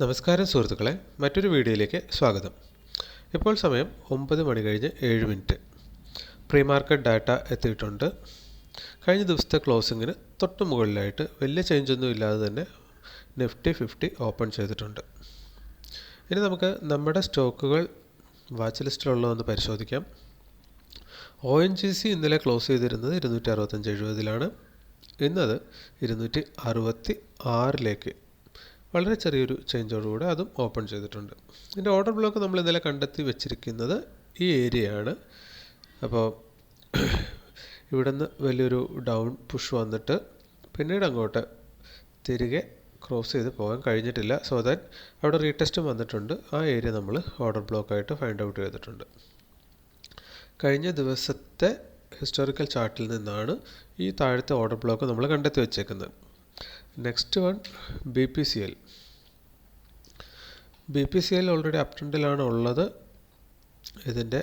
നമസ്കാരം സുഹൃത്തുക്കളെ, മറ്റൊരു വീഡിയോയിലേക്ക് സ്വാഗതം. ഇപ്പോൾ സമയം 9 മണി കഴിഞ്ഞ് 7 മിനിറ്റ്. പ്രീ മാർക്കറ്റ് ഡാറ്റ എത്തിയിട്ടുണ്ട്. കഴിഞ്ഞ ദിവസത്തെ ക്ലോസിങ്ങിന് തൊട്ട് മുകളിലായിട്ട് വലിയ ചേഞ്ചൊന്നും ഇല്ലാതെ തന്നെ നിഫ്റ്റി 50 ഓപ്പൺ ചെയ്തിട്ടുണ്ട്. ഇനി നമുക്ക് നമ്മുടെ സ്റ്റോക്കുകൾ വാച്ച് ലിസ്റ്റിലുള്ളതെന്ന് പരിശോധിക്കാം. ONGC ഇന്നലെ ക്ലോസ് ചെയ്തിരുന്നത് 265.70 ഇന്നത് 266 വളരെ ചെറിയൊരു ചേഞ്ചോടുകൂടെ അതും ഓപ്പൺ ചെയ്തിട്ടുണ്ട്. ഇതിൻ്റെ ഓർഡർ ബ്ലോക്ക് നമ്മൾ ഇന്നലെ കണ്ടെത്തി വെച്ചിരിക്കുന്നത് ഈ ഏരിയയാണ്. അപ്പോൾ ഇവിടുന്ന് വലിയൊരു ഡൗൺ പുഷ് വന്നിട്ട് പിന്നീട് അങ്ങോട്ട് തിരികെ ക്രോസ് ചെയ്ത് പോകാൻ കഴിഞ്ഞിട്ടില്ല. സോ ദാറ്റ് അവിടെ റീടെസ്റ്റും വന്നിട്ടുണ്ട്. ആ ഏരിയ നമ്മൾ ഓർഡർ ബ്ലോക്കായിട്ട് ഫൈൻഡ് ഔട്ട് ചെയ്തിട്ടുണ്ട്. കഴിഞ്ഞ ദിവസത്തെ ഹിസ്റ്റോറിക്കൽ ചാർട്ടിൽ നിന്നാണ് ഈ താഴത്തെ ഓർഡർ ബ്ലോക്ക് നമ്മൾ കണ്ടെത്തി വെച്ചേക്കുന്നത്. Next one BPCL. BPCL already up ട്രെൻഡിലാണ് ഉള്ളത്. ഇതിൻ്റെ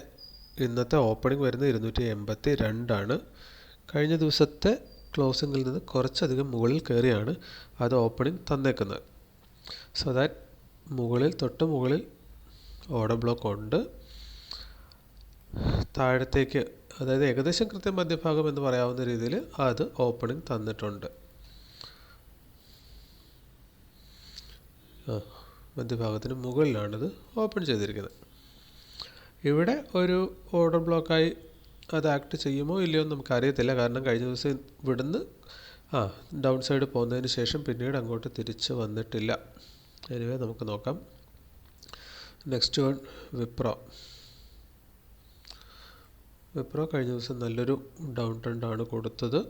ഇന്നത്തെ ഓപ്പണിംഗ് വരുന്നത് 282. കഴിഞ്ഞ ദിവസത്തെ ക്ലോസിങ്ങിൽ നിന്ന് കുറച്ചധികം മുകളിൽ കയറിയാണ് അത് ഓപ്പണിംഗ് തന്നേക്കുന്നത്. സോ ദാറ്റ് തൊട്ട് മുകളിൽ ഓർഡർ ബ്ലോക്ക് ഉണ്ട്. താഴത്തേക്ക്, അതായത് ഏകദേശം കൃത്യം മധ്യഭാഗം എന്ന് പറയാവുന്ന രീതിയിൽ അത് ഓപ്പണിംഗ് തന്നിട്ടുണ്ട്. മധ്യഭാഗത്തിന് മുകളിലാണിത് ഓപ്പൺ ചെയ്തിരിക്കുന്നത്. ഇവിടെ ഒരു ഓർഡർ ബ്ലോക്കായി അത് ആക്ട് ചെയ്യുമോ ഇല്ലയോ എന്ന് നമുക്കറിയത്തില്ല. കാരണം കഴിഞ്ഞ ദിവസം ഇവിടുന്ന് ഡൗൺ സൈഡ് പോകുന്നതിന് ശേഷം പിന്നീട് അങ്ങോട്ട് തിരിച്ച് വന്നിട്ടില്ല. എനിവേ നമുക്ക് നോക്കാം. നെക്സ്റ്റ് വൺ വിപ്രോ കഴിഞ്ഞ ദിവസം നല്ലൊരു ഡൗൺ ട്രെൻഡാണ് കൊടുത്തത്.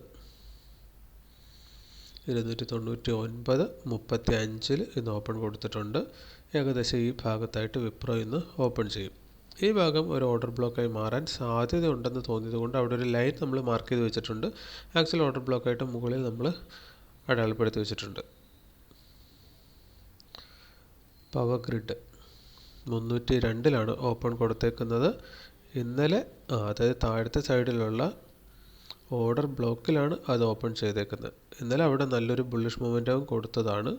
299.35 ഇന്ന് ഓപ്പൺ കൊടുത്തിട്ടുണ്ട്. ഏകദേശം ഈ ഭാഗത്തായിട്ട് വിപ്രോ ഇന്ന് ഓപ്പൺ ചെയ്യും. ഈ ഭാഗം ഒരു ഓർഡർ ബ്ലോക്കായി മാറാൻ സാധ്യതയുണ്ടെന്ന് തോന്നിയതുകൊണ്ട് അവിടെ ഒരു ലൈൻ നമ്മൾ മാർക്ക് ചെയ്ത് വെച്ചിട്ടുണ്ട്. ആക്ച്വൽ ഓർഡർ ബ്ലോക്കായിട്ട് മുകളിൽ നമ്മൾ അടയാളപ്പെടുത്തി വെച്ചിട്ടുണ്ട്. പവർ ഗ്രിഡ് 302 ഓപ്പൺ കൊടുത്തേക്കുന്നത്. ഇന്നലെ അതായത് താഴത്തെ സൈഡിലുള്ള ഓർഡർ ബ്ലോക്കിലാണ് അത് ഓപ്പൺ ചെയ്തേക്കുന്നത്. ഇന്നലെ അവിടെ നല്ലൊരു ബുള്ളിഷ് മൊമെൻറ്റം കൊടുത്തതാണ്.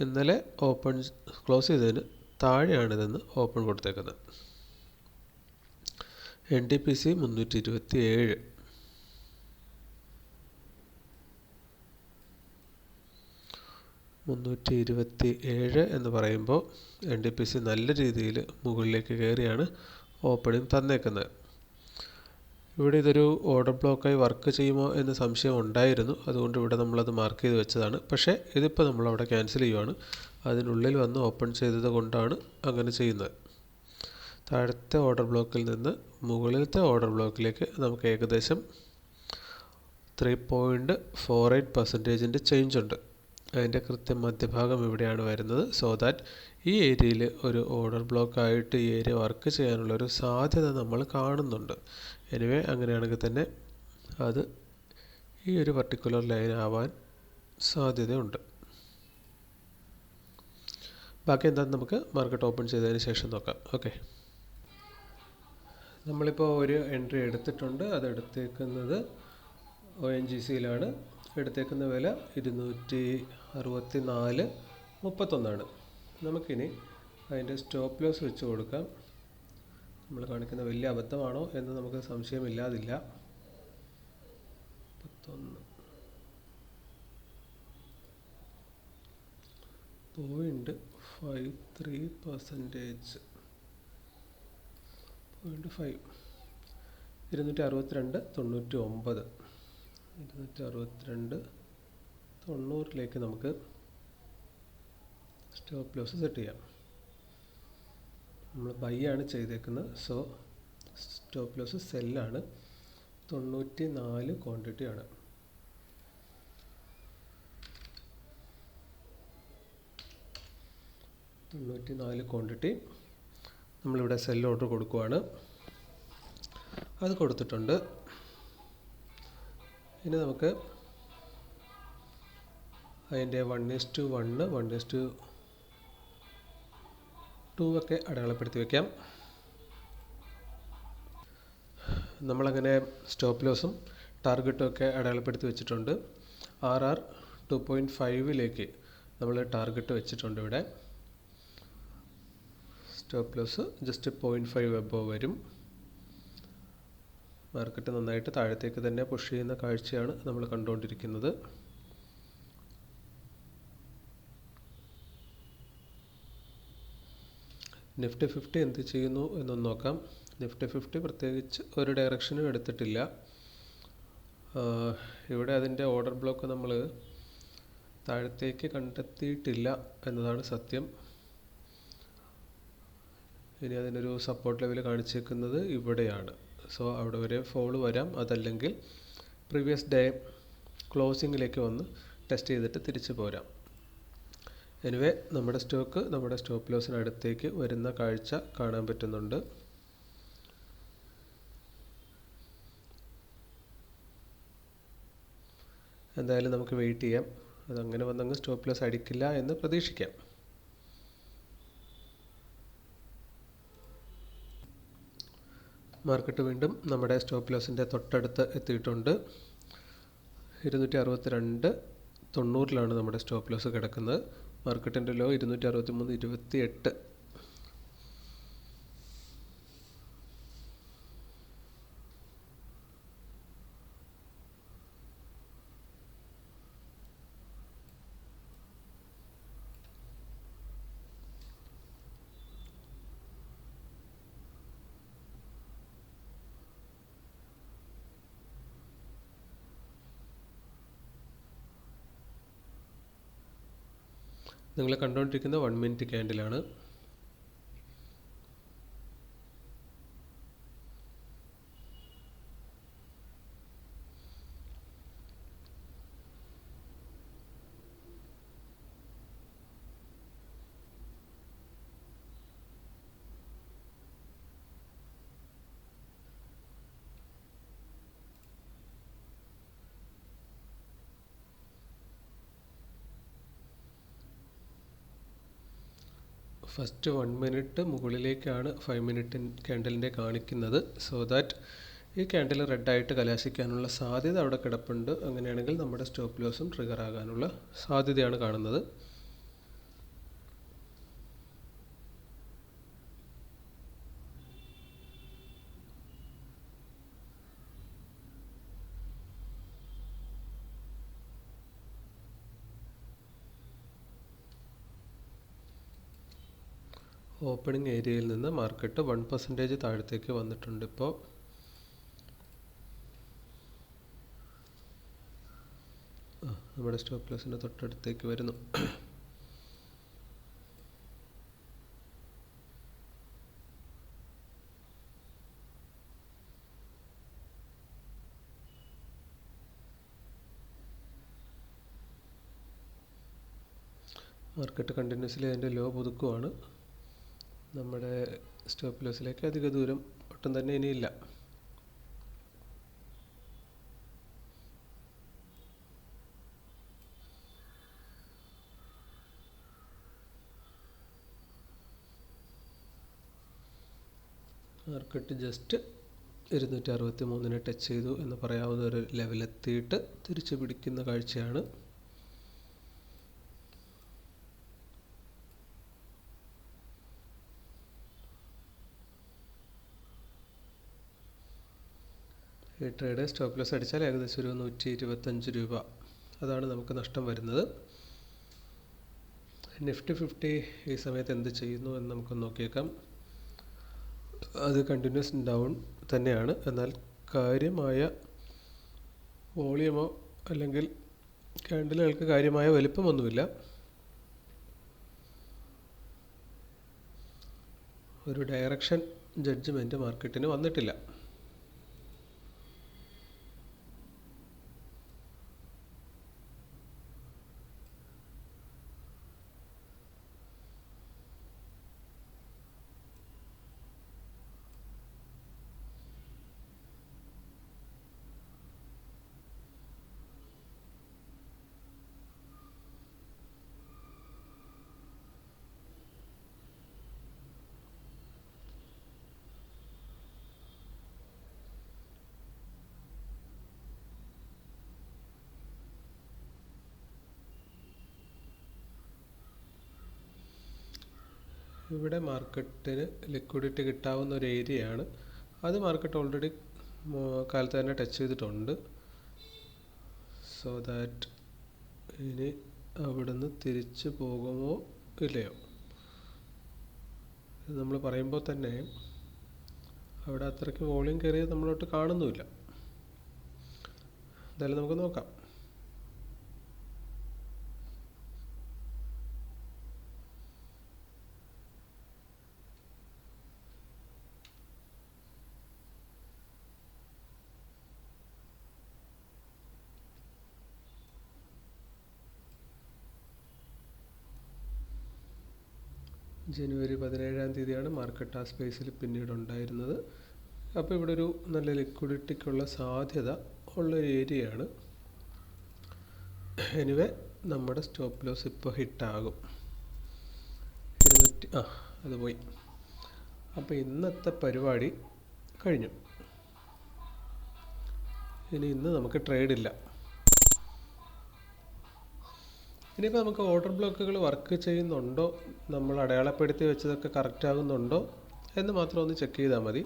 ഇന്നലെ ക്ലോസ് ചെയ്തതിന് താഴെയാണിതെന്ന് ഓപ്പൺ കൊടുത്തേക്കുന്നത്. NTPC 327 എന്ന് പറയുമ്പോൾ NTPC നല്ല രീതിയിൽ മുകളിലേക്ക് കയറിയാണ് ഓപ്പണിംഗ് തന്നേക്കുന്നത്. ഇവിടെ ഇതൊരു ഓർഡർ ബ്ലോക്കായി വർക്ക് ചെയ്യുമോ എന്ന് സംശയം ഉണ്ടായിരുന്നു. അതുകൊണ്ട് ഇവിടെ നമ്മളത് മാർക്ക് ചെയ്ത് വെച്ചതാണ്. പക്ഷേ ഇതിപ്പോൾ നമ്മളവിടെ ക്യാൻസൽ ചെയ്യുവാണ്. അതിനുള്ളിൽ വന്ന് ഓപ്പൺ ചെയ്തത് കൊണ്ടാണ് അങ്ങനെ ചെയ്യുന്നത്. താഴത്തെ ഓർഡർ ബ്ലോക്കിൽ നിന്ന് മുകളിലത്തെ ഓർഡർ ബ്ലോക്കിലേക്ക് നമുക്ക് ഏകദേശം 3.48% ചേഞ്ച് ഉണ്ട്. അതിൻ്റെ കൃത്യം മധ്യഭാഗം ഇവിടെയാണ് വരുന്നത്. സോ ദാറ്റ് ഈ ഏരിയയിൽ ഒരു ഓർഡർ ബ്ലോക്കായിട്ട് ഈ ഏരിയ വർക്ക് ചെയ്യാനുള്ളൊരു സാധ്യത നമ്മൾ കാണുന്നുണ്ട്. എനിവേ അങ്ങനെയാണെങ്കിൽ തന്നെ അത് ഈ ഒരു പർട്ടിക്കുലർ ലൈൻ ആവാൻ സാധ്യതയുണ്ട്. ബാക്കി എന്താണെന്ന് നമുക്ക് മാർക്കറ്റ് ഓപ്പൺ ചെയ്തതിന് ശേഷം നോക്കാം. ഓക്കെ, നമ്മളിപ്പോൾ ഒരു എൻട്രി എടുത്തിട്ടുണ്ട്. അത് എടുത്തേക്കുന്നത് ONGCയിലാണ്. എടുത്തേക്കുന്ന വില 264.31. നമുക്കിനി അതിൻ്റെ സ്റ്റോപ്പ് ലോസ് വെച്ച് കൊടുക്കാം. നമ്മൾ കാണിക്കുന്ന വലിയ അബദ്ധമാണോ എന്ന് നമുക്ക് സംശയമില്ലാതില്ല. 0.53%. 0.5 262.99. 262.90 നമുക്ക് സ്റ്റോപ്പ് ലോസ് സെറ്റ് ചെയ്യാം. നമ്മൾ ബൈ ആണ് ചെയ്തേക്കുന്നത്. സോ സ്റ്റോപ്പ് ലോസ് സെല്ലാണ്. 94 ക്വാണ്ടിറ്റി ആണ്. ക്വാണ്ടിറ്റി നമ്മളിവിടെ സെൽ ഓർഡർ കൊടുക്കുവാണ്. അത് കൊടുത്തിട്ടുണ്ട്. ഇനി നമുക്ക് അതിൻ്റെ 1:1 1:2 ഒക്കെ അടയാളപ്പെടുത്തി വയ്ക്കാം. നമ്മളങ്ങനെ സ്റ്റോപ്പ് ലോസും ടാർഗറ്റും ഒക്കെ അടയാളപ്പെടുത്തി വെച്ചിട്ടുണ്ട്. RR 2.5 നമ്മൾ ടാർഗറ്റ് വെച്ചിട്ടുണ്ട് ഇവിടെ. സ്റ്റോപ്പ് ലോസ് ജസ്റ്റ് 0.5 എബോവ് വരും. മാർക്കറ്റ് നന്നായിട്ട് താഴത്തേക്ക് തന്നെ പുഷ് ചെയ്യുന്ന കാഴ്ചയാണ് നമ്മൾ കണ്ടുകൊണ്ടിരിക്കുന്നത്. നിഫ്റ്റി 50 എന്ത് ചെയ്യുന്നു എന്നൊന്ന് നോക്കാം. നിഫ്റ്റി 50 പ്രത്യേകിച്ച് ഒരു ഡയറക്ഷനും എടുത്തിട്ടില്ല. ഇവിടെ അതിൻ്റെ ഓർഡർ ബ്ലോക്ക് നമ്മൾ താഴത്തേക്ക് കണ്ടെത്തിയിട്ടില്ല എന്നതാണ് സത്യം. ഇനി അതിനൊരു സപ്പോർട്ട് ലെവൽ കാണിച്ചേക്കുന്നത് ഇവിടെയാണ്. സോ അവിടെ വരെ ഫോൾ വരാം, അതല്ലെങ്കിൽ പ്രീവിയസ് ഡേ ക്ലോസിങ്ങിലേക്ക് വന്ന് ടെസ്റ്റ് ചെയ്തിട്ട് തിരിച്ചു പോരാം. എനിവേ നമ്മുടെ സ്റ്റോക്ക് നമ്മുടെ സ്റ്റോപ്പ് ലോസിന് അടുത്തേക്ക് വരുന്ന കാഴ്ച കാണാൻ പറ്റുന്നുണ്ട്. എന്തായാലും നമുക്ക് വെയിറ്റ് ചെയ്യാം. അതങ്ങനെ വന്നങ്ങ് സ്റ്റോപ്പ് ലോസ് അടിക്കില്ല എന്ന് പ്രതീക്ഷിക്കാം. മാർക്കറ്റ് വീണ്ടും നമ്മുടെ സ്റ്റോപ്പ് ലോസിൻ്റെ തൊട്ടടുത്ത് എത്തിയിട്ടുണ്ട്. 262.90 നമ്മുടെ സ്റ്റോപ്പ് ലോസ് കിടക്കുന്നത്. മാർക്കറ്റിൻ്റെ ലോ 263.28. നിങ്ങൾ കണ്ടുകൊണ്ടിരിക്കുന്ന 1 മിനിറ്റ് ക്യാൻഡിലാണ്. ഫസ്റ്റ് 1 മിനിറ്റ് മുകളിലേക്കാണ് 5 മിനിറ്റ് ക്യാൻഡലിൻ്റെ കാണിക്കുന്നത്. സോ ദാറ്റ് ഈ ക്യാൻഡിൽ റെഡായിട്ട് കലാശിക്കാനുള്ള സാധ്യത അവിടെ കിടപ്പുണ്ട്. അങ്ങനെയാണെങ്കിൽ നമ്മുടെ സ്റ്റോപ്പ് ലോസും ട്രിഗർ ആകാനുള്ള സാധ്യതയാണ് കാണുന്നത്. ഓപ്പണിംഗ് ഏരിയയിൽ നിന്ന് മാർക്കറ്റ് 1% താഴത്തേക്ക് വന്നിട്ടുണ്ട്. ഇപ്പോൾ നമ്മുടെ സ്റ്റോപ്പ് ലോസിൻ്റെ തൊട്ടടുത്തേക്ക് വരുന്നു. മാർക്കറ്റ് കണ്ടിന്യൂസ്ലി അതിൻ്റെ ലോ പുതുക്കുവാണ്. നമ്മുടെ സ്റ്റോപ്പ് ലോസിലേക്ക് അധിക ദൂരം ഒട്ടും തന്നെ ഇനിയില്ല. മാർക്കറ്റ് ജസ്റ്റ് 263 ടച്ച് ചെയ്തു എന്ന് പറയാവുന്ന ഒരു ലെവലെത്തിയിട്ട് തിരിച്ചു പിടിക്കുന്ന കാഴ്ചയാണ്. ഈ ട്രേഡ് സ്റ്റോപ്പ് ലോസ് അടിച്ചാൽ ഏകദേശം ഒരു 125 രൂപ, അതാണ് നമുക്ക് നഷ്ടം വരുന്നത്. നിഫ്റ്റി 50 ഈ സമയത്ത് എന്ത് ചെയ്യുന്നു എന്ന് നമുക്ക് നോക്കിയേക്കാം. അത് കണ്ടിന്യൂസ് ഡൗൺ തന്നെയാണ്. എന്നാൽ കാര്യമായ വോളിയമോ അല്ലെങ്കിൽ ക്യാൻഡിലുകൾക്ക് കാര്യമായ വലിപ്പമൊന്നുമില്ല. ഒരു ഡയറക്ഷൻ ജഡ്ജ്മെൻറ്റ് മാർക്കറ്റിന് വന്നിട്ടില്ല. ഇവിടെ മാർക്കറ്റിന് ലിക്വിഡിറ്റി കിട്ടാവുന്ന ഒരു ഏരിയയാണ്. അത് മാർക്കറ്റ് ഓൾറെഡി കാലത്ത് തന്നെ ടച്ച് ചെയ്തിട്ടുണ്ട്. സോ ദാറ്റ് ഇനി അവിടുന്ന് തിരിച്ചു പോകുമോ ഇല്ലയോ ഇത് നമ്മൾ പറയുമ്പോൾ തന്നെ അവിടെ അത്രയ്ക്ക് വോളിയം കയറിയത് നമ്മളോട്ട് കാണുന്നുമില്ല. എന്തായാലും നമുക്ക് നോക്കാം. ജനുവരി 17 മാർക്കറ്റ് ആ സ്പേസിൽ പിന്നീട് ഉണ്ടായിരുന്നത്. അപ്പോൾ ഇവിടെ ഒരു നല്ല ലിക്വിഡിറ്റിക്കുള്ള സാധ്യത ഉള്ളൊരു ഏരിയയാണ്. എനിവേ നമ്മുടെ സ്റ്റോപ്പ് ലോസ് ഇപ്പോൾ ഹിറ്റാകും. 200 അത് പോയി. അപ്പോൾ ഇന്നത്തെ പരിപാടി കഴിഞ്ഞു. ഇന്ന് നമുക്ക് ട്രേഡില്ല. ഇനിയിപ്പോൾ നമുക്ക് ഓർഡർ ബ്ലോക്കുകൾ വർക്ക് ചെയ്യുന്നുണ്ടോ, നമ്മൾ അടയാളപ്പെടുത്തി വെച്ചതൊക്കെ കറക്റ്റ് ആകുന്നുണ്ടോ എന്ന് മാത്രം ഒന്ന് ചെക്ക് ചെയ്താൽ മതി.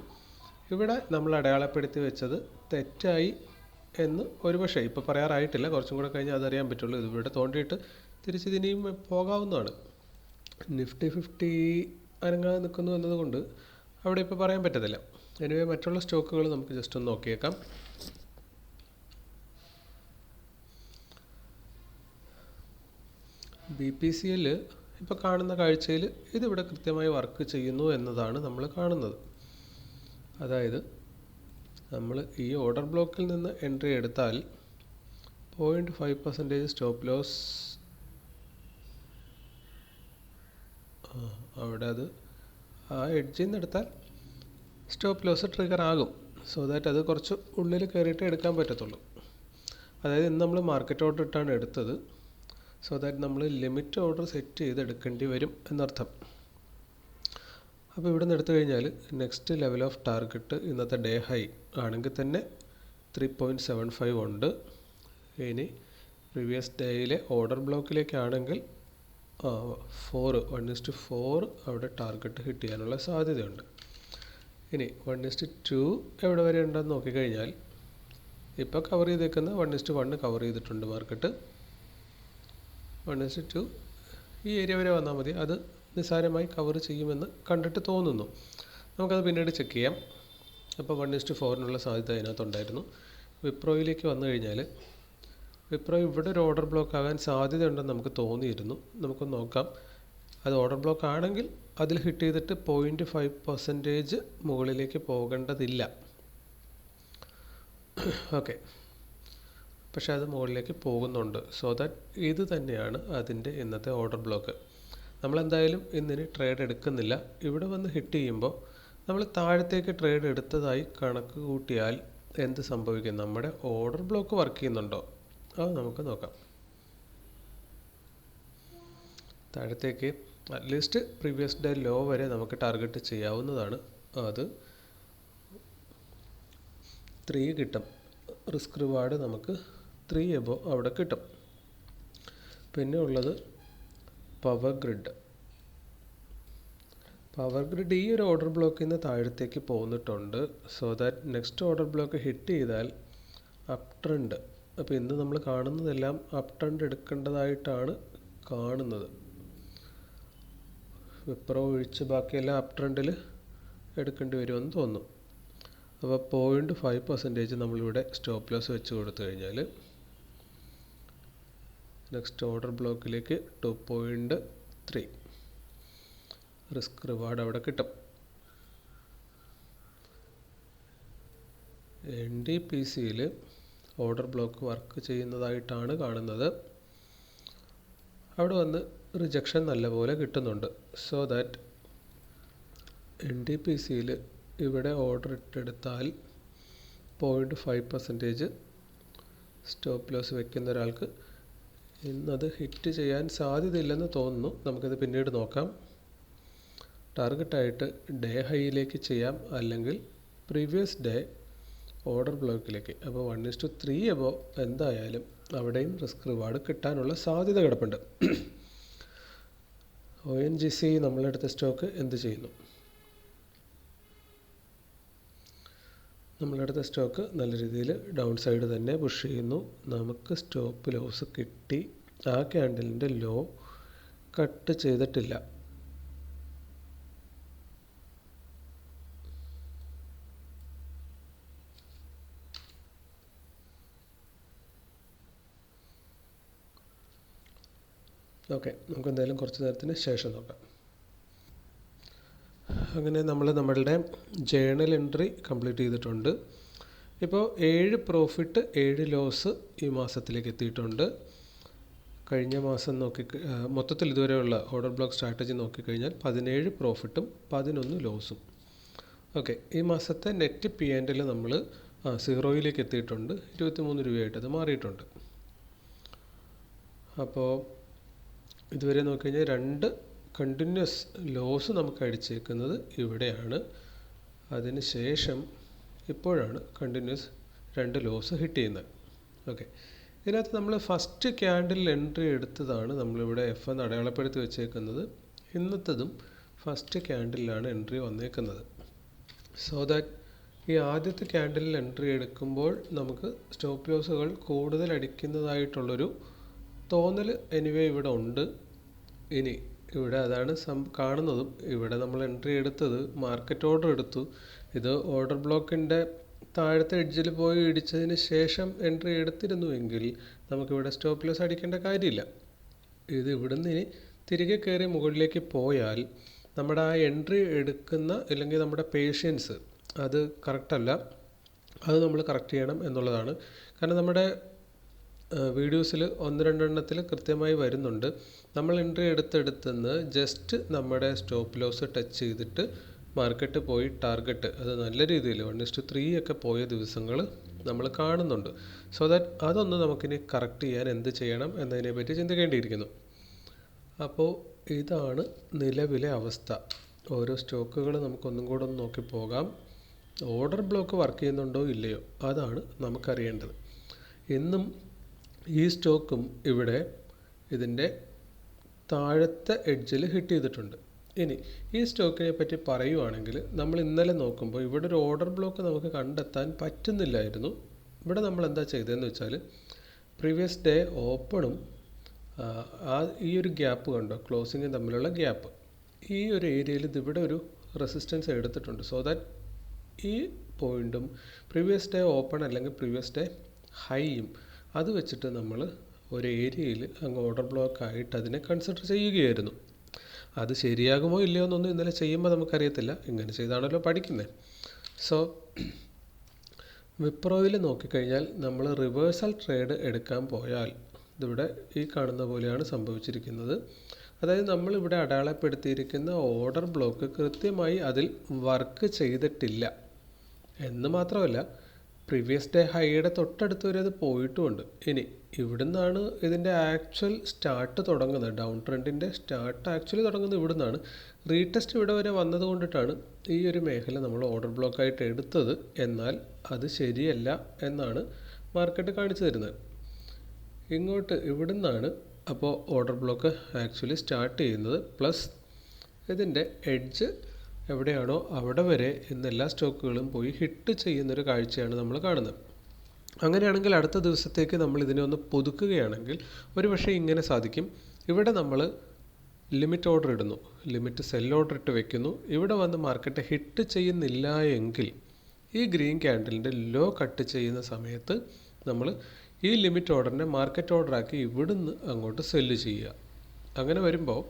ഇവിടെ നമ്മൾ അടയാളപ്പെടുത്തി വെച്ചത് തെറ്റായി എന്ന് ഒരുപക്ഷെ ഇപ്പോൾ പറയാറായിട്ടില്ല, കുറച്ചും കൂടെ കഴിഞ്ഞാൽ അതറിയാൻ പറ്റുള്ളൂ. ഇതിവിടെ തോണ്ടിയിട്ട് തിരിച്ചിതിനെയും പോകാവുന്നതാണ്. നിഫ്റ്റി 50 അനങ്ങാതെ നിൽക്കുന്നു എന്നതുകൊണ്ട് അവിടെ ഇപ്പോൾ പറയാൻ പറ്റത്തില്ല. എനിവേ മറ്റുള്ള സ്റ്റോക്കുകൾ നമുക്ക് ജസ്റ്റ് ഒന്ന് നോക്കിയേക്കാം. BPCL ഇപ്പോൾ കാണുന്ന കാഴ്ചയിൽ ഇതിവിടെ കൃത്യമായി വർക്ക് ചെയ്യുന്നു എന്നതാണ് നമ്മൾ കാണുന്നത്. അതായത് നമ്മൾ ഈ ഓർഡർ ബ്ലോക്കിൽ നിന്ന് എൻട്രി എടുത്താൽ 0.5% സ്റ്റോപ്പ് ലോസ് അവിടെ അത് ആ എഡ്ജിൽ നിന്ന് എടുത്താൽ സ്റ്റോപ്പ് ലോസ് ട്രിഗർ ആകും. സോ ദാറ്റ് അത് കുറച്ച് ഉള്ളിൽ കയറിയിട്ട് എടുക്കാൻ പറ്റത്തുള്ളൂ. അതായത് ഇന്ന് നമ്മൾ മാർക്കറ്റ് ഓർഡർ ഇട്ടാണ് എടുത്തത്. സോ ദാറ്റ് നമ്മൾ ലിമിറ്റ് ഓർഡർ സെറ്റ് ചെയ്ത് എടുക്കേണ്ടി വരും എന്നർത്ഥം. അപ്പോൾ ഇവിടെ നിന്ന് എടുത്തു കഴിഞ്ഞാൽ നെക്സ്റ്റ് ലെവൽ ഓഫ് ടാർഗറ്റ് ഇന്നത്തെ ഡേ ഹൈ ആണെങ്കിൽ തന്നെ 3.75 ഉണ്ട്. ഇനി പ്രീവിയസ് ഡേയിലെ ഓർഡർ ബ്ലോക്കിലേക്കാണെങ്കിൽ 1:4 അവിടെ ടാർഗറ്റ് ഹിറ്റ് ചെയ്യാനുള്ള സാധ്യതയുണ്ട്. ഇനി 1:2 എവിടെ വരെ ഉണ്ടെന്ന് നോക്കിക്കഴിഞ്ഞാൽ ഇപ്പോൾ കവർ ചെയ്തേക്കുന്ന 1:1 കവർ ചെയ്തിട്ടുണ്ട് മാർക്കറ്റ്. 1:2 ഈ ഏരിയ വരെ വന്നാൽ മതി. അത് നിസ്സാരമായി കവർ ചെയ്യുമെന്ന് കണ്ടിട്ട് തോന്നുന്നു. നമുക്കത് പിന്നീട് ചെക്ക് ചെയ്യാം. അപ്പോൾ 1:4 സാധ്യത അതിനകത്തുണ്ടായിരുന്നു. വിപ്രോയിലേക്ക് വന്നു കഴിഞ്ഞാൽ വിപ്രോ ഇവിടെ ഒരു ഓർഡർ ബ്ലോക്ക് ആകാൻ സാധ്യതയുണ്ടെന്ന് നമുക്ക് തോന്നിയിരുന്നു. നമുക്കൊന്ന് നോക്കാം. അത് ഓർഡർ ബ്ലോക്ക് ആണെങ്കിൽ അതിൽ ഹിറ്റ് ചെയ്തിട്ട് 0.5% മുകളിലേക്ക് പോകേണ്ടതില്ല. ഓക്കെ, പക്ഷേ അത് മുകളിലേക്ക് പോകുന്നുണ്ട്. സോ ദാറ്റ് ഇത് തന്നെയാണ് അതിൻ്റെ ഇന്നത്തെ ഓർഡർ ബ്ലോക്ക്. നമ്മളെന്തായാലും ഇന്നിന് ട്രേഡ് എടുക്കുന്നില്ല. ഇവിടെ വന്ന് ഹിറ്റ് ചെയ്യുമ്പോൾ നമ്മൾ താഴത്തേക്ക് ട്രേഡ് എടുത്തതായി കണക്ക് കൂട്ടിയാൽ എന്ത് സംഭവിക്കും? നമ്മുടെ ഓർഡർ ബ്ലോക്ക് വർക്ക് ചെയ്യുന്നുണ്ടോ അത് നമുക്ക് നോക്കാം. താഴത്തേക്ക് അറ്റ്ലീസ്റ്റ് പ്രീവിയസ് ഡേ ലോ വരെ നമുക്ക് ടാർഗറ്റ് ചെയ്യാവുന്നതാണ്. അത് 3 കിട്ടും. റിസ്ക് റിവാർഡ് നമുക്ക് 3 എബോവ് അവിടെ കിട്ടും. പിന്നെ ഉള്ളത് പവർ ഗ്രിഡ് ഈ ഒരു ഓർഡർ ബ്ലോക്കിൽ നിന്ന് താഴത്തേക്ക് പോന്നിട്ടുണ്ട്. So that next order block hit ചെയ്താൽ അപ് ട്രെൻഡ്. അപ്പോൾ ഇന്ന് നമ്മൾ കാണുന്നതെല്ലാം അപ് ട്രെൻഡ് എടുക്കേണ്ടതായിട്ടാണ് കാണുന്നത്. വിപ്രോ ഒഴിച്ച് ബാക്കിയെല്ലാം അപ് ട്രെൻഡിൽ എടുക്കേണ്ടി വരുമെന്ന് തോന്നുന്നു. അപ്പോൾ 0.5% നമ്മളിവിടെ സ്റ്റോപ്പ് ലോസ് വെച്ച് കൊടുത്തു കഴിഞ്ഞാൽ നെക്സ്റ്റ് ഓർഡർ ബ്ലോക്കിലേക്ക് 2.3 റിസ്ക് റിവാർഡ് അവിടെ കിട്ടും. NDPCയിൽ ഓർഡർ ബ്ലോക്ക് വർക്ക് ചെയ്യുന്നതായിട്ടാണ് കാണുന്നത്. അവിടെ വന്ന് റിജക്ഷൻ നല്ലപോലെ കിട്ടുന്നുണ്ട്. സോ ദാറ്റ് NDPCയിൽ ഇവിടെ ഓർഡർ ഇട്ടെടുത്താൽ 0.5% സ്റ്റോപ്പ് ലോസ് വെക്കുന്ന ഒരാൾക്ക് ഇന്നത് ഹിറ്റ് ചെയ്യാൻ സാധ്യതയില്ലെന്ന് തോന്നുന്നു. നമുക്കത് പിന്നീട് നോക്കാം. ടാർഗറ്റായിട്ട് ഡേ ഹൈയിലേക്ക് ചെയ്യാം, അല്ലെങ്കിൽ പ്രീവിയസ് ഡേ ഓർഡർ ബ്ലോക്കിലേക്ക്. അപ്പോൾ 1:3 എബോവ് എന്തായാലും അവിടെയും റിസ്ക് റിവാർഡ് കിട്ടാനുള്ള സാധ്യത കിടപ്പുണ്ട്. ONGC നമ്മളെടുത്ത സ്റ്റോക്ക് എന്ത് ചെയ്യുന്നു? നമ്മളെടുത്ത സ്റ്റോക്ക് നല്ല രീതിയിൽ ഡൗൺ സൈഡ് തന്നെ പുഷ് ചെയ്യുന്നു. നമുക്ക് സ്റ്റോപ്പ് ലോസ് കിട്ടി. ആ ക്യാൻഡലിൻ്റെ ലോ കട്ട് ചെയ്തിട്ടില്ല. ഓക്കെ, നമുക്ക് എന്തായാലും കുറച്ച് നേരത്തിന് ശേഷം നോക്കാം. അങ്ങനെ നമ്മൾ നമ്മളുടെ ജേണൽ എൻട്രി കംപ്ലീറ്റ് ചെയ്തിട്ടുണ്ട്. ഇപ്പോൾ 7 പ്രോഫിറ്റ് 7 ലോസ് ഈ മാസത്തിലേക്ക് എത്തിയിട്ടുണ്ട്. കഴിഞ്ഞ മാസം മൊത്തത്തിൽ ഇതുവരെയുള്ള ഓർഡർ ബ്ലോക്ക് സ്ട്രാറ്റജി നോക്കിക്കഴിഞ്ഞാൽ 17 പ്രോഫിറ്റും 11 ലോസും. ഓക്കെ, ഈ മാസത്തെ നെറ്റ് P&L നമ്മൾ 0യിലേക്ക് എത്തിയിട്ടുണ്ട്. 23 രൂപയായിട്ട് അത് മാറിയിട്ടുണ്ട്. അപ്പോൾ ഇതുവരെ നോക്കിക്കഴിഞ്ഞാൽ 2 കണ്ടിന്യൂസ് ലോസ് നമുക്ക് അടിച്ചേക്കുന്നത് ഇവിടെയാണ്. അതിന് ശേഷം ഇപ്പോഴാണ് കണ്ടിന്യൂസ് 2 ലോസ് ഹിറ്റ് ചെയ്യുന്നത്. ഓക്കെ, ഇതിനകത്ത് നമ്മൾ ഫസ്റ്റ് ക്യാൻഡിൽ എൻട്രി എടുത്തതാണ് നമ്മളിവിടെ F എന്ന് അടയാളപ്പെടുത്തി വെച്ചേക്കുന്നത്. ഇന്നത്തതും ഫസ്റ്റ് ക്യാൻഡിലാണ് എൻട്രി വന്നേക്കുന്നത്. സോ ദാറ്റ് ഈ ആദ്യത്തെ ക്യാൻഡിലിൽ എൻട്രി എടുക്കുമ്പോൾ നമുക്ക് സ്റ്റോപ്പ് ലോസുകൾ കൂടുതൽ അടിക്കുന്നതായിട്ടുള്ളൊരു തോന്നൽ എനിവേ ഇവിടെ ഉണ്ട്. ഇനി ഇവിടെ അതാണ് കാണുന്നതും. ഇവിടെ നമ്മൾ എൻട്രി എടുത്തത് മാർക്കറ്റ് ഓർഡർ എടുത്തു. ഇത് ഓർഡർ ബ്ലോക്കിൻ്റെ താഴത്തെ എഡ്ജിൽ പോയി ഇടിച്ചതിന് ശേഷം എൻട്രി എടുത്തിരുന്നുവെങ്കിൽ നമുക്കിവിടെ സ്റ്റോപ്പ് ലോസ് അടിക്കേണ്ട കാര്യമില്ല. ഇത് ഇവിടുന്ന് ഇനി തിരികെ കയറി മുകളിലേക്ക് പോയാൽ നമ്മുടെ ആ എൻട്രി എടുക്കുന്ന അല്ലെങ്കിൽ നമ്മുടെ പേഷ്യൻസ് അത് കറക്റ്റല്ല. അത് നമ്മൾ കറക്റ്റ് ചെയ്യണം എന്നുള്ളതാണ്. കാരണം നമ്മുടെ വീഡിയോസിൽ 1-2 എണ്ണത്തിൽ കൃത്യമായി വരുന്നുണ്ട്. നമ്മൾ എൻട്രി എടുത്തെടുത്തുനിന്ന് ജസ്റ്റ് നമ്മുടെ സ്റ്റോപ്പ് ലോസ് ടച്ച് ചെയ്തിട്ട് മാർക്കറ്റ് പോയി ടാർഗറ്റ് അത് നല്ല രീതിയിൽ 1:3 ഒക്കെ പോയ ദിവസങ്ങൾ നമ്മൾ കാണുന്നുണ്ട്. സോ ദാറ്റ് അതൊന്ന് നമുക്കിനി കറക്റ്റ് ചെയ്യാൻ എന്ത് ചെയ്യണം എന്നതിനെ പറ്റി ചിന്തിക്കേണ്ടിയിരിക്കുന്നു. അപ്പോൾ ഇതാണ് നിലവിലെ അവസ്ഥ. ഓരോ സ്റ്റോക്കുകൾ നമുക്കൊന്നും കൂടെ ഒന്ന് നോക്കി പോകാം. ഓർഡർ ബ്ലോക്ക് വർക്ക് ചെയ്യുന്നുണ്ടോ ഇല്ലയോ അതാണ് നമുക്കറിയേണ്ടത്. എന്നും ഈ സ്റ്റോക്കും ഇവിടെ ഇതിൻ്റെ താഴത്തെ എഡ്ജിൽ ഹിറ്റ് ചെയ്തിട്ടുണ്ട്. ഇനി ഈ സ്റ്റോക്കിനെ പറ്റി പറയുവാണെങ്കിൽ നമ്മൾ ഇന്നലെ നോക്കുമ്പോൾ ഇവിടെ ഒരു ഓർഡർ ബ്ലോക്ക് നമുക്ക് കണ്ടെത്താൻ പറ്റുന്നില്ലായിരുന്നു. ഇവിടെ നമ്മൾ എന്താ ചെയ്തതെന്ന് വെച്ചാൽ പ്രീവിയസ് ഡേ ഓപ്പണും ഈ ഒരു ഗ്യാപ്പ് കണ്ടോ, ക്ലോസിങ്ങും തമ്മിലുള്ള ഗ്യാപ്പ്, ഈ ഒരു ഏരിയയിൽ ഇതിവിടെ ഒരു റെസിസ്റ്റൻസ് എടുത്തിട്ടുണ്ട്. സോ ദാറ്റ് ഈ പോയിൻറ്റും പ്രീവിയസ് ഡേ ഓപ്പൺ അല്ലെങ്കിൽ പ്രീവിയസ് ഡേ ഹൈയും അത് വെച്ചിട്ട് നമ്മൾ ഒരു ഏരിയയിൽ അങ്ങ് ഓർഡർ ബ്ലോക്ക് ആയിട്ട് അതിനെ കൺസിഡർ ചെയ്യുകയായിരുന്നു. അത് ശരിയാകുമോ ഇല്ലയോ എന്നൊന്നും ഇന്നലെ ചെയ്യുമ്പോൾ നമുക്കറിയത്തില്ല. ഇങ്ങനെ ചെയ്താണല്ലോ പഠിക്കുന്നത്. സോ വിപ്രോയിൽ നോക്കിക്കഴിഞ്ഞാൽ നമ്മൾ റിവേഴ്സൽ ട്രേഡ് എടുക്കാൻ പോയാൽ ഇതിവിടെ ഈ കാണുന്ന പോലെയാണ് സംഭവിച്ചിരിക്കുന്നത്. അതായത് നമ്മളിവിടെ അടയാളപ്പെടുത്തിയിരിക്കുന്ന ഓർഡർ ബ്ലോക്ക് കൃത്യമായി അതിൽ വർക്ക് ചെയ്തിട്ടില്ല എന്ന് മാത്രമല്ല പ്രീവിയസ് ഡേ ഹൈയുടെ തൊട്ടടുത്ത് വരെ അത് പോയിട്ടുമുണ്ട്. ഇനി ഇവിടുന്നാണ് ഇതിൻ്റെ ആക്ച്വൽ സ്റ്റാർട്ട് തുടങ്ങുന്നത്. ഡൗൺ ട്രെൻഡിൻ്റെ സ്റ്റാർട്ട് ആക്ച്വലി തുടങ്ങുന്നത് ഇവിടുന്നാണ്. റീടെസ്റ്റ് ഇവിടെ വരെ വന്നത് കൊണ്ടിട്ടാണ് ഈ ഒരു മേഖല നമ്മൾ ഓർഡർ ബ്ലോക്കായിട്ട് എടുത്തത്. എന്നാൽ അത് ശരിയല്ല എന്നാണ് മാർക്കറ്റ് കാണിച്ചു തരുന്നത്. ഇങ്ങോട്ട് ഇവിടുന്നാണ് അപ്പോൾ ഓർഡർ ബ്ലോക്ക് ആക്ച്വലി സ്റ്റാർട്ട് ചെയ്യുന്നത്. പ്ലസ് ഇതിൻ്റെ എഡ്ജ് എവിടെയാണോ അവിടെ വരെ ഇന്ന് എല്ലാ സ്റ്റോക്കുകളും പോയി ഹിറ്റ് ചെയ്യുന്നൊരു കാഴ്ചയാണ് നമ്മൾ കാണുന്നത്. അങ്ങനെയാണെങ്കിൽ അടുത്ത ദിവസത്തേക്ക് നമ്മൾ ഇതിനെ ഒന്ന് പുതുക്കുകയാണെങ്കിൽ ഒരുപക്ഷെ ഇങ്ങനെ സാധിക്കും. ഇവിടെ നമ്മൾ ലിമിറ്റ് ഓർഡർ ഇടുന്നു, ലിമിറ്റ് സെൽ ഓർഡർ ഇട്ട് വെക്കുന്നു. ഇവിടെ വന്ന് മാർക്കറ്റ് ഹിറ്റ് ചെയ്യുന്നില്ല എങ്കിൽ ഈ ഗ്രീൻ ക്യാൻഡലിൻ്റെ ലോ കട്ട് ചെയ്യുന്ന സമയത്ത് നമ്മൾ ഈ ലിമിറ്റ് ഓർഡറിനെ മാർക്കറ്റ് ഓർഡറാക്കി ഇവിടുന്ന് അങ്ങോട്ട് സെല്ല് ചെയ്യുക. അങ്ങനെ വരുമ്പോൾ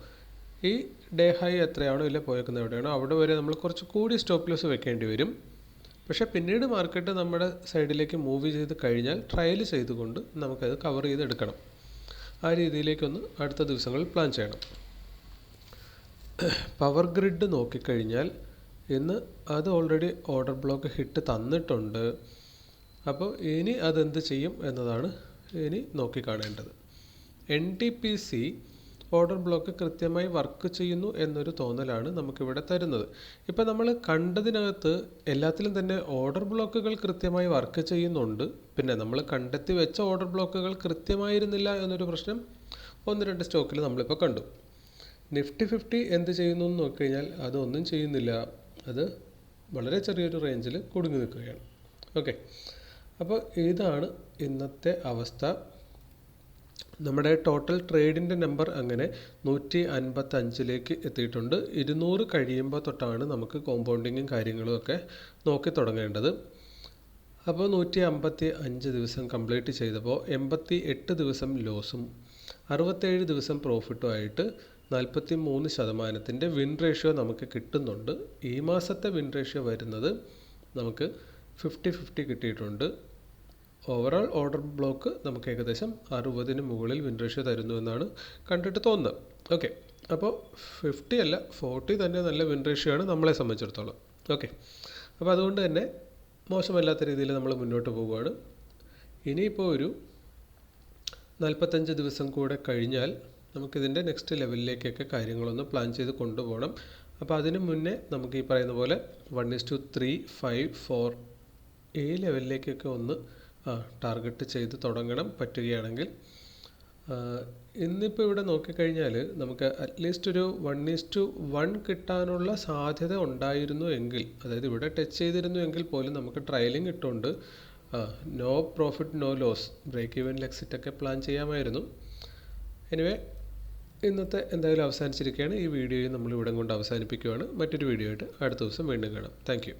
ഈ ഡേ ഹൈ എത്രയാണോ ഇല്ല പോയേക്കുന്നത് എവിടെയാണോ അവിടെ വരെ നമ്മൾ കുറച്ച് കൂടി സ്റ്റോപ്പ് ലോസ് വെക്കേണ്ടി വരും. പക്ഷേ പിന്നീട് മാർക്കറ്റ് നമ്മുടെ സൈഡിലേക്ക് മൂവ് ചെയ്ത് കഴിഞ്ഞാൽ ട്രയൽ ചെയ്തുകൊണ്ട് നമുക്കത് കവർ ചെയ്തെടുക്കണം. ആ രീതിയിലേക്കൊന്ന് അടുത്ത ദിവസങ്ങളിൽ പ്ലാൻ ചെയ്യണം. പവർ ഗ്രിഡ് നോക്കിക്കഴിഞ്ഞാൽ ഇന്ന് അത് ഓൾറെഡി ഓർഡർ ബ്ലോക്ക് ഹിറ്റ് തന്നിട്ടുണ്ട്. അപ്പോൾ ഇനി അതെന്ത് ചെയ്യും എന്നതാണ് ഇനി നോക്കിക്കാണേണ്ടത്. NTPC ഓർഡർ ബ്ലോക്ക് കൃത്യമായി വർക്ക് ചെയ്യുന്നു എന്നൊരു തോന്നലാണ് നമുക്കിവിടെ തരുന്നത്. ഇപ്പം നമ്മൾ കണ്ടതിനകത്ത് എല്ലാത്തിലും തന്നെ ഓർഡർ ബ്ലോക്കുകൾ കൃത്യമായി വർക്ക് ചെയ്യുന്നുണ്ട്. പിന്നെ നമ്മൾ കണ്ടെത്തി വെച്ച ഓർഡർ ബ്ലോക്കുകൾ കൃത്യമായിരുന്നില്ല എന്നൊരു പ്രശ്നം 1-2 സ്റ്റോക്കിൽ നമ്മളിപ്പോൾ കണ്ടു. നിഫ്റ്റി 50 എന്ത് ചെയ്യുന്നു എന്ന് നോക്കിക്കഴിഞ്ഞാൽ അതൊന്നും ചെയ്യുന്നില്ല, അത് വളരെ ചെറിയൊരു റേഞ്ചിൽ കുടുങ്ങി നിൽക്കുകയാണ്. ഓക്കെ, അപ്പോൾ ഇതാണ് ഇന്നത്തെ അവസ്ഥ. നമ്മുടെ ടോട്ടൽ ട്രേഡിൻ്റെ നമ്പർ അങ്ങനെ 155 എത്തിയിട്ടുണ്ട്. 200 കഴിയുമ്പോൾ തൊട്ടാണ് നമുക്ക് കോമ്പൗണ്ടിങ്ങും കാര്യങ്ങളും ഒക്കെ നോക്കി തുടങ്ങേണ്ടത്. അപ്പോൾ 155 ദിവസം കംപ്ലീറ്റ് ചെയ്തപ്പോൾ 88 ദിവസം ലോസും 67 ദിവസം പ്രോഫിറ്റും ആയിട്ട് 43% വിൻ റേഷ്യോ നമുക്ക് കിട്ടുന്നുണ്ട്. ഈ മാസത്തെ വിൻ റേഷ്യോ വരുന്നത് നമുക്ക് 50-50 കിട്ടിയിട്ടുണ്ട്. ഓവറോൾ ഓർഡർ ബ്ലോക്ക് നമുക്ക് ഏകദേശം 60-ന് മുകളിൽ വിൻ റേഷ്യോ തരുന്നു എന്നാണ് കണ്ടിട്ട് തോന്നുന്നത്. ഓക്കെ, അപ്പോൾ 50 അല്ല 40 തന്നെ നല്ല വിൻ റേഷ്യോ ആണ് നമ്മളെ സംബന്ധിച്ചിടത്തോളം. ഓക്കെ, അപ്പോൾ അതുകൊണ്ട് തന്നെ മോശമല്ലാത്ത രീതിയിൽ നമ്മൾ മുന്നോട്ട് പോവുകയാണ്. ഇനിയിപ്പോൾ ഒരു 45 ദിവസം കൂടെ കഴിഞ്ഞാൽ നമുക്കിതിൻ്റെ നെക്സ്റ്റ് ലെവലിലേക്കൊക്കെ കാര്യങ്ങളൊന്ന് പ്ലാൻ ചെയ്ത് കൊണ്ടുപോകണം. അപ്പോൾ അതിന് മുന്നേ നമുക്ക് ഈ പറയുന്ന പോലെ 1:3, 5, 4 ഈ ലെവലിലേക്കൊക്കെ ഒന്ന് ടാർഗറ്റ് ചെയ്ത് തുടങ്ങണം പറ്റുകയാണെങ്കിൽ. ഇന്നിപ്പോൾ ഇവിടെ നോക്കിക്കഴിഞ്ഞാൽ നമുക്ക് അറ്റ്ലീസ്റ്റ് ഒരു 1:1 കിട്ടാനുള്ള സാധ്യത ഉണ്ടായിരുന്നു എങ്കിൽ, അതായത് ഇവിടെ ടച്ച് ചെയ്തിരുന്നു എങ്കിൽ പോലും നമുക്ക് ട്രയലിംഗ് ഇട്ടുകൊണ്ട് no profit no loss break even exit ഒക്കെ പ്ലാൻ ചെയ്യാമായിരുന്നു. എനിവേ, ഇന്നത്തെ എന്തായാലും അവസാനിച്ചിരിക്കുകയാണ്. ഈ വീഡിയോയും നമ്മൾ ഇവിടെ കൊണ്ട് അവസാനിപ്പിക്കുകയാണ്. മറ്റൊരു വീഡിയോ ആയിട്ട് അടുത്ത ദിവസം വീണ്ടും കാണാം. Thank you.